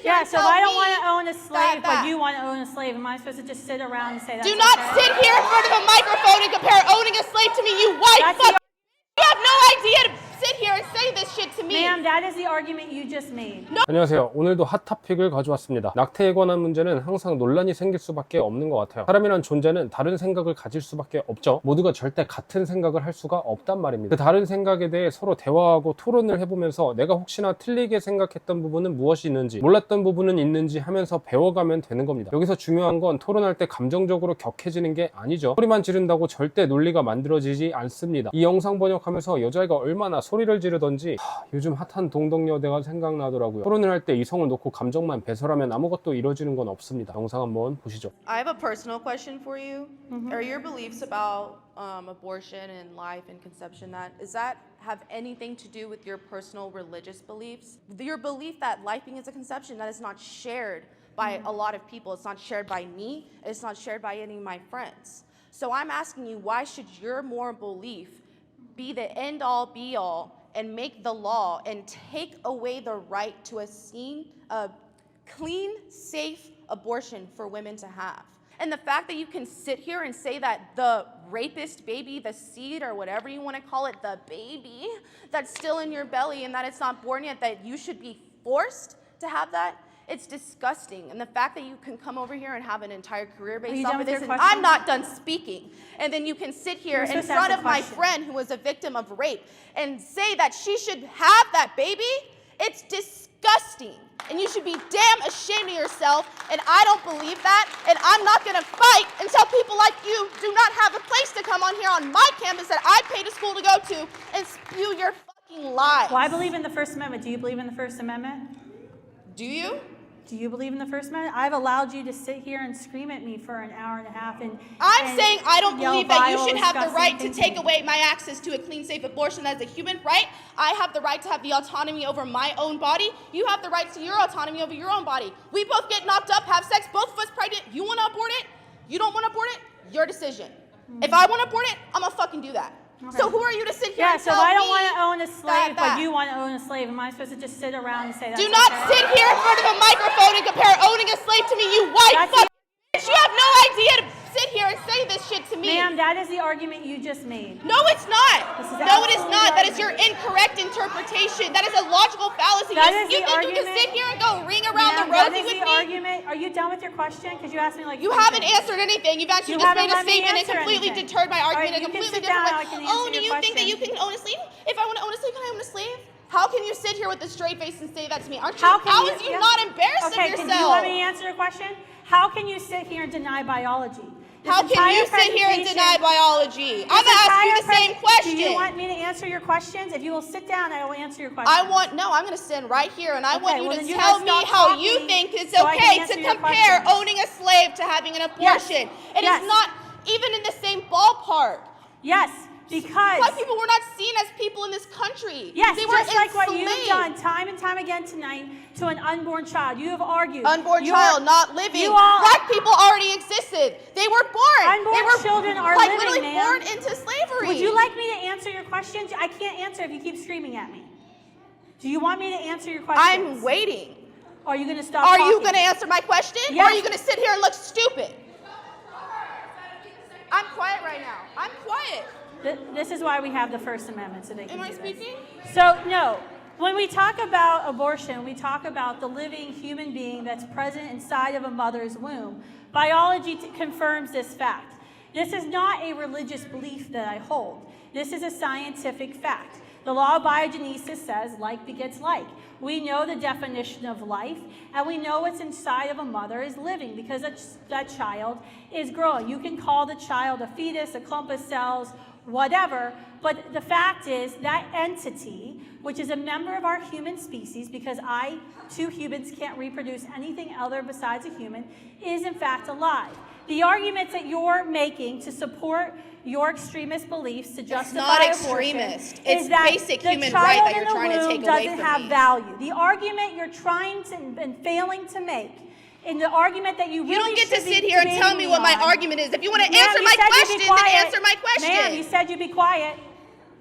sit here and so tell if I don't me want to own a slave, that- but you want to own a slave, am I supposed to just sit around and say that? Do not sit here in front of a microphone and compare owning a slave to me, you white fuck. You have no idea to sit here and say this shit to me. Ma'am, that is the argument you just made. 안녕하세요. 오늘도 핫토픽을 가져왔습니다. 낙태에 관한 문제는 항상 논란이 생길 수밖에 없는 것 같아요. 사람이란 존재는 다른 생각을 가질 수밖에 없죠. 모두가 절대 같은 생각을 할 수가 없단 말입니다. 그 다른 생각에 대해 서로 대화하고 토론을 해보면서 내가 혹시나 틀리게 생각했던 부분은 무엇이 있는지, 몰랐던 부분은 있는지 하면서 배워가면 되는 겁니다. 여기서 중요한 건 토론할 때 감정적으로 격해지는 게 아니죠. 소리만 지른다고 절대 논리가 만들어지지 않습니다. 이 영상 번역하면서 여자애가 얼마나 소리를 지르던지 요즘 핫한 동덕여대가 생각나더라고요. 토론을 할 때 이성을 놓고 감정만 배설하면 아무것도 이루어지는 건 없습니다. 영상 한번 보시죠. I have a personal question for you. Are your beliefs about abortion and life and conception, does that have anything to do with your personal religious beliefs? Your belief that life is a conception, that is not shared by a lot of people. It's not shared by me. It's not shared by any of my friends. So I'm asking you, why should your moral belief be the end-all, be-all, and make the law and take away the right to a clean, safe abortion for women to have? And the fact that you can sit here and say that the rapist baby, the seed, or whatever you want to call it, the baby that's still in your belly and that it's not born yet, that you should be forced to have that, it's disgusting. And the fact that you can come over here and have an entire career based off of this, and I'm not done speaking, and then you can sit here in front of my friend who was a victim of rape and say that she should have that baby, it's disgusting. And you should be damn ashamed of yourself, and I don't believe that, and I'm not gonna fight until people like you do not have a place to come on here on my campus that I paid a school to go to and spew your fucking lies. Well, I believe in the First Amendment. Do you believe in the First Amendment? Do you? Do you believe in the First Amendment? I've allowed you to sit here and scream at me for an hour and a half and I'm saying I don't believe that you should have the right to take away. away my access to a clean, safe abortion as a human right. I have the right to have the autonomy over my own body. You have the right to your autonomy over your own body. We both get knocked up, have sex, both of us pregnant. You want to abort it? You don't want to abort it? Your decision. If I want to abort it, I'm going to fucking do that. Okay. So who are you to sit here and so tell if I don't me want to own a slave, that? but you want to own a slave, am I supposed to just sit around and say that? Do not sit here in front of a microphone and compare owning a slave to me, you white fuck. You have no idea to sit here and say this shit to me. Ma'am, that is the argument you just made. No, it's not. No, it is not. That is your incorrect interpretation. That is a logical fallacy. You think you can sit here and go ring around the rosy with me? Argument. Are you done with your question? Because you asked me like. You haven't answered anything. You've actually just made a statement and completely deterred my argument in a completely different way. Oh, do you think that you can own a slave? If I want to own a slave, can I own a slave? How can you sit here with a straight face and say that to me? How is you not embarrassed of yourself? Okay, do you want me to answer your question? How can you sit here and deny biology? How can you sit here and deny biology? I'm asking you the same question. Do you want me to answer your questions? If you will sit down, I will answer your questions. I'm going to stand right here and I want you to tell me how you think it's okay to compare owning a slave to having an abortion. It is not even in the same ballpark. Yes. Because Black people were not seen as people in this country. Yes, they were just like what enslaved. you've done time and time again tonight to an unborn child. You have argued. Unborn child, not living. Black people already existed. They were born. Unborn children are like living, literally born into slavery. Would you like me to answer your questions? I can't answer if you keep screaming at me. Do you want me to answer your questions? I'm waiting. Are you going to stop Are talking? you going to answer my question? Yes. Or are you going to sit here and look stupid? I'm quiet right now. I'm quiet. This is why we have the First Amendment, so they can Am I do speaking? This. So, no. When we talk about abortion, we talk about the living human being that's present inside of a mother's womb. Biology confirms this fact. This is not a religious belief that I hold. This is a scientific fact. The law of biogenesis says like begets like. We know the definition of life, and we know what's inside of a mother is living because that child is growing. You can call the child a fetus, a clump of cells, whatever, but the fact is that entity, which is a member of our human species, because two humans can't reproduce anything other besides a human, is in fact alive. The arguments that you're making to support your extremist beliefs to justify abortion it's is that basic the human child right that in you're the trying to take womb away doesn't from have me. value. The argument you're trying to and failing to make, in the argument that you really You don't get to should be sit here and tell me what my on. argument is. If you want to Ma'am, answer you my said you'd be question, then quiet. answer my question. Ma'am, you said you'd be quiet.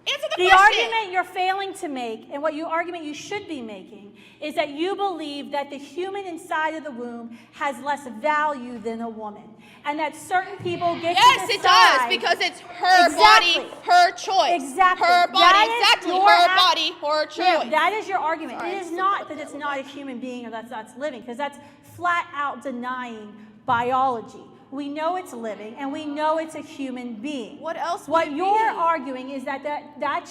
Answer the The question. argument you're failing to make, and what argument you should be making, is that you believe that the human inside of the womb has less value than a woman, and that certain people get Yes, to it decide. does, because it's her Exactly. body, her choice. Exactly. Her body, That is exactly. your Her act- body, her Yeah, choice. that is your argument. Sorry. It is not that it's not a human being or that's living, because that's flat out denying biology. We know it's living, and we know it's a human being. What else would What it you're be? arguing is that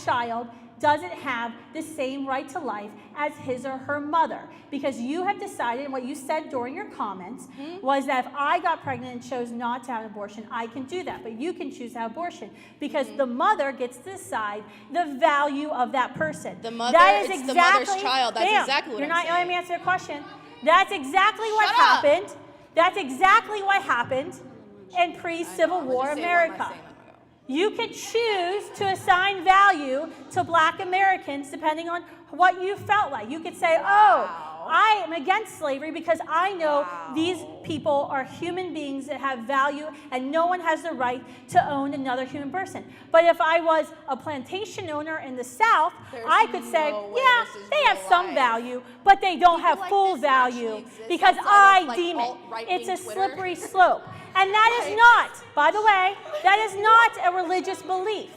child doesn't have the same right to life as his or her mother, because you have decided, and what you said during your comments was that if I got pregnant and chose not to have an abortion, I can do that, but you can choose to have abortion because the mother gets to decide the value of that person. The mother, that is it's the mother's child. That's Bam. exactly what You're I'm not letting me saying. answer the question. That's exactly what Shut up. happened. That's exactly what happened in pre-Civil War Just say, what am I America. saying? You could choose to assign value to Black Americans depending on what you felt like. You could say, oh, I am against slavery because I know these people are human beings that have value and no one has the right to own another human person. But if I was a plantation owner in the South, I could say, no way yeah, this is they have real some life. value, but they don't have like full this actually value exist because outside I of, like, deem it. alt-right-wing It's a Twitter? slippery slope. And that is not, by the way, that is not a religious belief.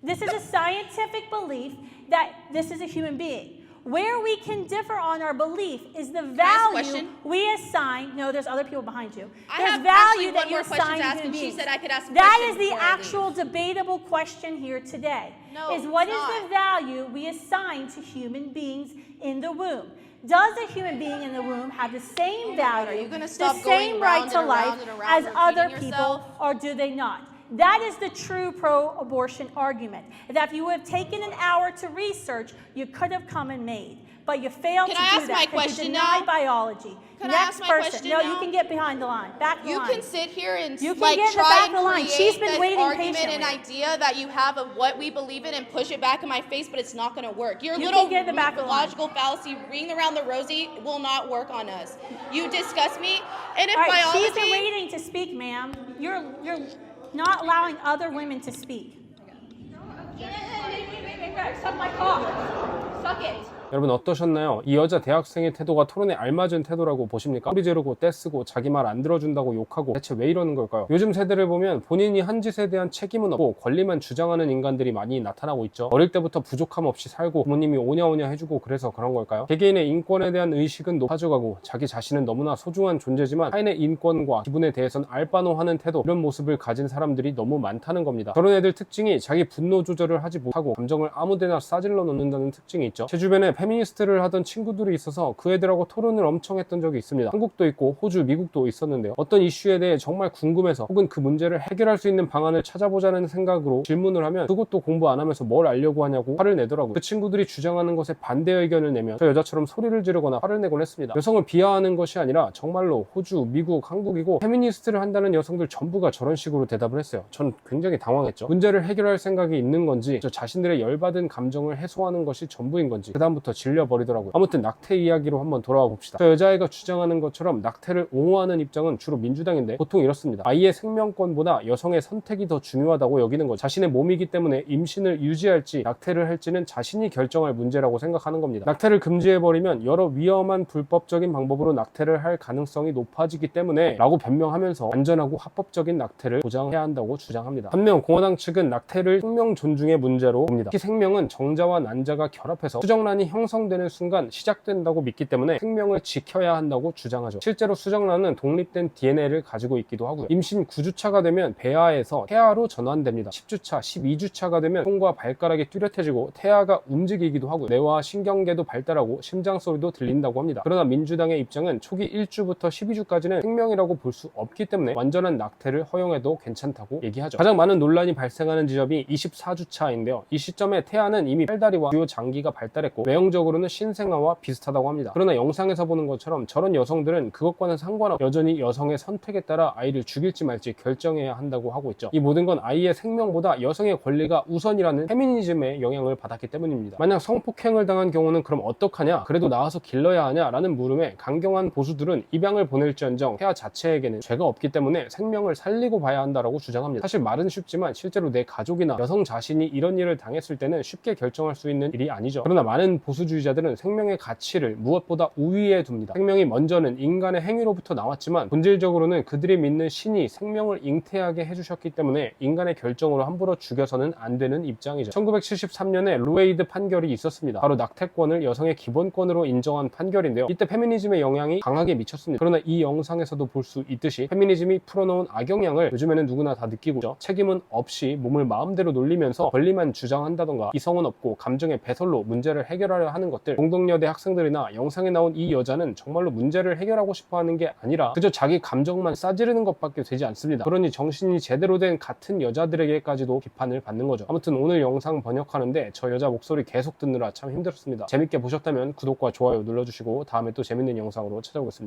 This is a scientific belief that this is a human being. Where we can differ on our belief is the I ask a value question? we assign. No, there's other people behind you. I There's have value actually that one you more question assign to to ask, human and she beings. said I could ask a That question is the before I leave. actual debatable question here today. No, is what it's is not. the value we assign to human beings in the womb? Does a human being in the womb have the same God, are value, you gonna the stop same going right round to and life around and around as repeating other yourself? people, or do they not? That is the true pro-abortion argument. That if you would have taken an hour to research, you could have come and made. But you failed Can to I do ask that my because you question deny now? biology. Can I Next ask my person. question No, now? you can get behind the line. Back the You line. can sit here and You can like get in the try back and of the line. create She's been this waiting argument patiently. and idea that you have of what we believe in and push it back in my face, but it's not going to work. Your You little can get in the back of the line. logical fallacy, ring around the rosy, will not work on us. You disgust me, and if All right, biology, she's been waiting to speak, ma'am. You're not allowing other women to speak. suck my cock, suck it. 여러분 어떠셨나요? 이 여자 대학생의 태도가 토론에 알맞은 태도라고 보십니까? 소리 지르고 떼쓰고 자기 말 안 들어준다고 욕하고 대체 왜 이러는 걸까요? 요즘 세대를 보면 본인이 한 짓에 대한 책임은 없고 권리만 주장하는 인간들이 많이 나타나고 있죠. 어릴 때부터 부족함 없이 살고 부모님이 오냐오냐 해주고 그래서 그런 걸까요? 개개인의 인권에 대한 의식은 높아져가고 자기 자신은 너무나 소중한 존재지만 타인의 인권과 기분에 대해서는 알바노하는 태도, 이런 모습을 가진 사람들이 너무 많다는 겁니다. 저런 애들 특징이 자기 분노 조절을 하지 못하고 감정을 아무데나 싸질러 놓는다는 특징이 있죠. 제 주변에 페미니스트를 하던 친구들이 있어서 그 애들하고 토론을 엄청 했던 적이 있습니다. 한국도 있고 호주, 미국도 있었는데요. 어떤 이슈에 대해 정말 궁금해서 혹은 그 문제를 해결할 수 있는 방안을 찾아보자는 생각으로 질문을 하면 그것도 공부 안 하면서 뭘 알려고 하냐고 화를 내더라고요. 그 친구들이 주장하는 것에 반대 의견을 내면 저 여자처럼 소리를 지르거나 화를 내곤 했습니다. 여성을 비하하는 것이 아니라 정말로 호주, 미국, 한국이고 페미니스트를 한다는 여성들 전부가 저런 식으로 대답을 했어요. 전 굉장히 당황했죠. 문제를 해결할 생각이 있는 건지 저 자신들의 열받은 감정을 해소하는 것이 전부인 건지 그다음부터 질려버리더라고요. 아무튼 낙태 이야기로 한번 돌아와 봅시다. 저 여자애가 주장하는 것처럼 낙태를 옹호하는 입장은 주로 민주당인데 보통 이렇습니다. 아이의 생명권보다 여성의 선택이 더 중요하다고 여기는 거죠. 자신의 몸이기 때문에 임신을 유지할지 낙태를 할지는 자신이 결정할 문제라고 생각하는 겁니다. 낙태를 금지해버리면 여러 위험한 불법적인 방법으로 낙태를 할 가능성이 높아지기 때문에 라고 변명하면서 안전하고 합법적인 낙태를 보장해야 한다고 주장합니다. 반면 공화당 측은 낙태를 생명 존중의 문제로 봅니다. 특히 생명은 정자와 난자가 결합해서 수정란이 형성되는 순간 시작된다고 믿기 때문에 생명을 지켜야 한다고 주장하죠. 실제로 수정란은 독립된 DNA를 가지고 있기도 하고요. 임신 9주차가 되면 배아에서 태아로 전환됩니다. 10주차, 12주차가 되면 손과 발가락이 뚜렷해지고 태아가 움직이기도 하고요. 뇌와 신경계도 발달하고 심장 소리도 들린다고 합니다. 그러나 민주당의 입장은 초기 1주부터 12주까지는 생명이라고 볼 수 없기 때문에 완전한 낙태를 허용해도 괜찮다고 얘기하죠. 가장 많은 논란이 발생하는 지점이 24주차인데요. 이 시점에 태아는 이미 팔다리와 주요 장기가 발달했고 외형 내용적으로는 신생아와 비슷하다고 합니다. 그러나 영상에서 보는 것처럼 저런 여성들은 그것과는 상관없이 여전히 여성의 선택에 따라 아이를 죽일지 말지 결정해야 한다고 하고 있죠. 이 모든 건 아이의 생명보다 여성의 권리가 우선이라는 페미니즘의 영향을 받았기 때문입니다. 만약 성폭행을 당한 경우는 그럼 어떡하냐? 그래도 나와서 길러야 하냐? 라는 물음에 강경한 보수들은 입양을 보낼지언정 태아 자체에게는 죄가 없기 때문에 생명을 살리고 봐야 한다라고 주장합니다. 사실 말은 쉽지만 실제로 내 가족이나 여성 자신이 이런 일을 당했을 때는 쉽게 결정할 수 있는 일이 아니죠. 그러나 많은 보수주의자들은 생명의 가치를 무엇보다 우위에 둡니다. 생명이 먼저는 인간의 행위로부터 나왔지만 본질적으로는 그들이 믿는 신이 생명을 잉태하게 해주셨기 때문에 인간의 결정으로 함부로 죽여서는 안 되는 입장이죠. 1973년에 로웨이드 판결이 있었습니다. 바로 낙태권을 여성의 기본권으로 인정한 판결인데요. 이때 페미니즘의 영향이 강하게 미쳤습니다. 그러나 이 영상에서도 볼 수 있듯이 페미니즘이 풀어놓은 악영향을 요즘에는 누구나 다 느끼고 있죠. 책임은 없이 몸을 마음대로 놀리면서 권리만 주장한다던가 이성은 없고 감정의 배설로 문제를 해결하려 하는 것들, 공동여대 학생들이나 영상에 나온 이 여자는 정말로 문제를 해결하고 싶어 하는 게 아니라 그저 자기 감정만 싸지르는 것밖에 되지 않습니다. 그러니 정신이 제대로 된 같은 여자들에게까지도 비판을 받는 거죠. 아무튼 오늘 영상 번역하는데 저 여자 목소리 계속 듣느라 참 힘들었습니다. 재밌게 보셨다면 구독과 좋아요 눌러주시고 다음에 또 재밌는 영상으로 찾아오겠습니다.